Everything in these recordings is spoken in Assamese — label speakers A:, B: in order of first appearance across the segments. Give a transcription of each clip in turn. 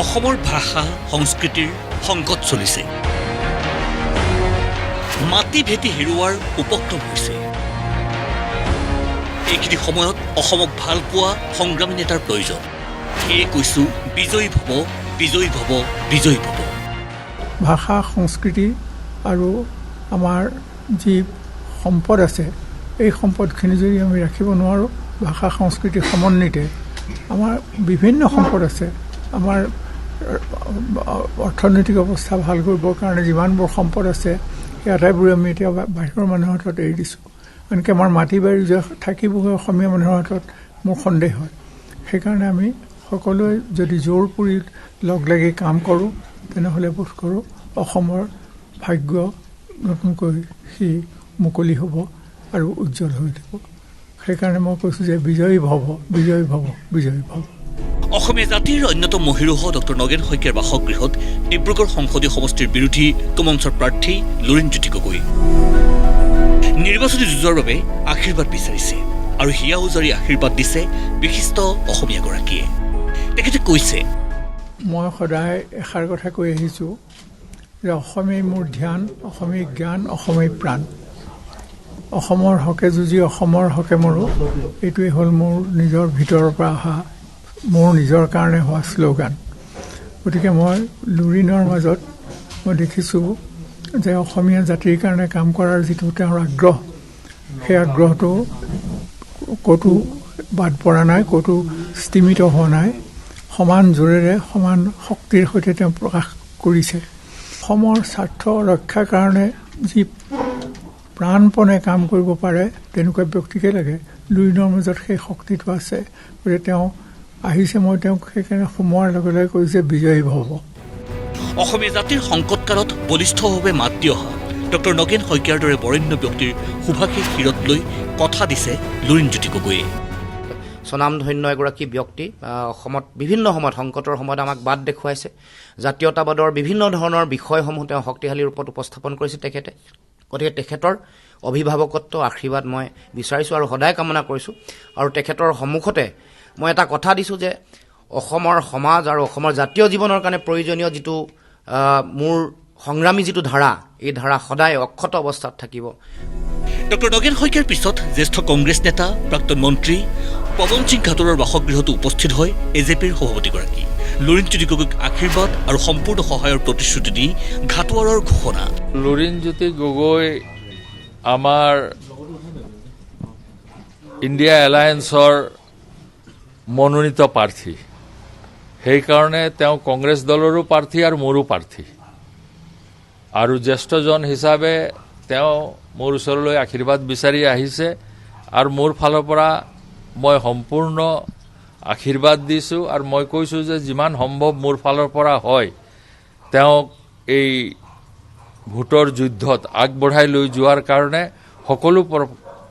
A: অসমৰ ভাষা সংস্কৃতিৰ সংকট চলিছে। মাটি ভেটি হেৰুৱাৰ উপক্ৰম হৈছে। এইখিনি সময়ত অসমক ভাল পোৱা সংগ্ৰামী নেতাৰ প্ৰয়োজন। সেয়ে কৈছো বিজয়ী ভৱ, বিজয়ী ভৱ, বিজয়ী ভৱ।
B: ভাষা সংস্কৃতি আৰু আমাৰ যি সম্পদ আছে, এই সম্পদখিনি যদি আমি ৰাখিব নোৱাৰোঁ, ভাষা সংস্কৃতি সমন্বিতে আমাৰ বিভিন্ন সম্পদ আছে। আমাৰ অৰ্থনৈতিক অৱস্থা ভাল কৰিবৰ কাৰণে যিমানবোৰ সম্পদ আছে, সেই আটাইবোৰ আমি এতিয়া বাহিৰৰ মানুহৰ হাতত এৰি দিছোঁ। আনকি আমাৰ মাটি বাৰী যে থাকিবগৈ অসমীয়া মানুহৰ হাতত, মোৰ সন্দেহ হয়। সেইকাৰণে আমি সকলোৱে যদি জোৰ পুৰি লগ লাগি কাম কৰোঁ, তেনেহ'লে বোধ কৰোঁ অসমৰ ভাগ্য নতুনকৈ সি মুকলি হ'ব আৰু উজ্জ্বল হৈ উঠিব। সেইকাৰণে মই কৈছোঁ যে বিজয়ী ভৱ, বিজয়ী ভৱ, বিজয়ী ভৱ।
A: অসমীয়া জাতিৰ অন্যতম মহীৰূহ ডক্টৰ নগেন শইকীয়াৰ বাসগৃহত ডিব্ৰুগড় সংসদীয় সমষ্টিৰ বিৰোধী কমঞ্চৰ প্ৰাৰ্থী লুৰিণজ্যোতি গগৈ নিৰ্বাচনী যুঁজৰ বাবে আশীৰ্বাদ বিচাৰিছে আৰু হিয়া উজাৰি আশীৰ্বাদ দিছে বিশিষ্ট অসমীয়াগৰাকীয়ে। তেখেতে কৈছে,
B: মই সদায় এষাৰ কথা কৈ আহিছোঁ যে অসমেই মোৰ ধ্যান, অসমেই জ্ঞান, অসমেই প্ৰাণ। অসমৰ হকে যুঁজি অসমৰ হকে মৰো, এইটোৱেই হ'ল মোৰ নিজৰ ভিতৰৰ পৰা অহা, মোৰ নিজৰ কাৰণে হোৱা শ্লোগান। গতিকে মই লুৰিণৰ মাজত মই দেখিছোঁ যে অসমীয়া জাতিৰ কাৰণে কাম কৰাৰ যিটো তেওঁৰ আগ্ৰহ, সেই আগ্ৰহটো ক'তো বাদ পৰা নাই, ক'তো স্তিমিত হোৱা নাই। সমান জোৰেৰে সমান শক্তিৰ সৈতে তেওঁ প্ৰকাশ কৰিছে। অসমৰ স্বাৰ্থ ৰক্ষাৰ কাৰণে যি প্ৰাণপণে কাম কৰিব পাৰে, তেনেকুৱা ব্যক্তিকে লাগে। লুৰিণৰ মাজত সেই শক্তিটো আছে। গতিকে তেওঁ আহিছে, মই তেওঁক সেইকাৰণে সোমোৱাৰ লগে লগে কৈছে বিজয়ী ভৱ।
A: অসমীয়া জাতিৰ সংকটকালত বলিষ্ঠভাৱে মাত দি অহা ডক্টৰ নগেন শইকীয়াৰ দৰে বৰেণ্য ব্যক্তিৰ শুভাশীষ শিৰত লৈ কথা দিছে লুৰিণজ্যোতি গগৈয়ে।
C: স্বনামধন্য এগৰাকী ব্যক্তি, অসমত বিভিন্ন সময়ত সংকটৰ সময়ত আমাক বাট দেখুৱাইছে। জাতীয়তাবাদৰ বিভিন্ন ধৰণৰ বিষয়সমূহ তেওঁ শক্তিশালী ৰূপত উপস্থাপন কৰিছে তেখেতে। গতিকে তেখেতৰ অভিভাৱকত্ব আশীৰ্বাদ মই বিচাৰিছোঁ আৰু সদায় কামনা কৰিছোঁ। আৰু তেখেতৰ সন্মুখতে মই এটা কথা দিছোঁ যে অসমৰ সমাজ আৰু অসমৰ জাতীয় জীৱনৰ কাৰণে প্ৰয়োজনীয় যিটো মোৰ সংগ্ৰামী যিটো ধাৰা, এই ধাৰা সদায় অক্ষত অৱস্থাত থাকিব।
A: ডক্টৰ নগেন শইকীয়াৰ পিছত জ্যেষ্ঠ কংগ্ৰেছ নেতা প্ৰাক্তন মন্ত্ৰী পৱন সিং ঘাটৰৰ বাসগৃহতো উপস্থিত হয় এজেপিৰ সভাপতিগৰাকী। লুৰিণজ্যোতি গগৈক আশীৰ্বাদ আৰু সম্পূৰ্ণ সহায়ৰ প্ৰতিশ্ৰুতি দি ঘাটোৱাৰৰ ঘোষণা।
D: লুৰিণজ্যোতি গগৈ আমাৰ ইণ্ডিয়া এলায়েন্সৰ মনোনীত প্ৰাৰ্থী। সেইকাৰণে তেওঁ কংগ্ৰেছ দলৰো প্ৰাৰ্থী আৰু মোৰো প্ৰাৰ্থী। আৰু জ্যেষ্ঠজন হিচাপে তেওঁ মোৰ ওচৰলৈ আশীৰ্বাদ বিচাৰি আহিছে আৰু মোৰ ফালৰ পৰা মই সম্পূৰ্ণ আশীৰ্বাদ দিছোঁ। আৰু মই কৈছোঁ যে যিমান সম্ভৱ মোৰ ফালৰ পৰা হয়, তেওঁক এই ভোটৰ যুদ্ধত আগবঢ়াই লৈ যোৱাৰ কাৰণে সকলো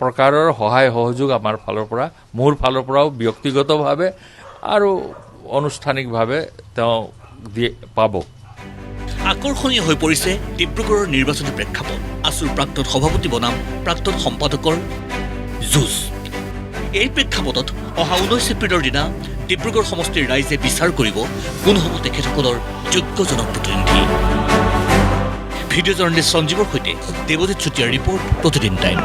D: প্ৰকাৰৰ সহায় সহযোগ আমাৰ ফালৰ পৰা, মোৰ ফালৰ পৰাও ব্যক্তিগতভাৱে আৰু আনুষ্ঠানিকভাৱে তেওঁ পাব।
A: আকৰ্ষণীয় হৈ পৰিছে ডিব্ৰুগড়ৰ নিৰ্বাচনী প্ৰেক্ষাপট। আছুৰ প্ৰাক্তন সভাপতি বনাম প্ৰাক্তন সম্পাদকৰ যুঁজ। এই প্ৰেক্ষাপটত অহা 19 এপ্ৰিলৰ দিনা ডিব্ৰুগড় সমষ্টিৰ ৰাইজে বিচাৰ কৰিব কোন হ'ব তেখেতসকলৰ যোগ্য জনপ্ৰতিনিধি। ভিডিঅ' জাৰ্নেলিষ্ট সঞ্জীৱৰ সৈতে দেৱজিৎ চুতীয়াৰ ৰিপৰ্ট, প্ৰতিদিন টাইম।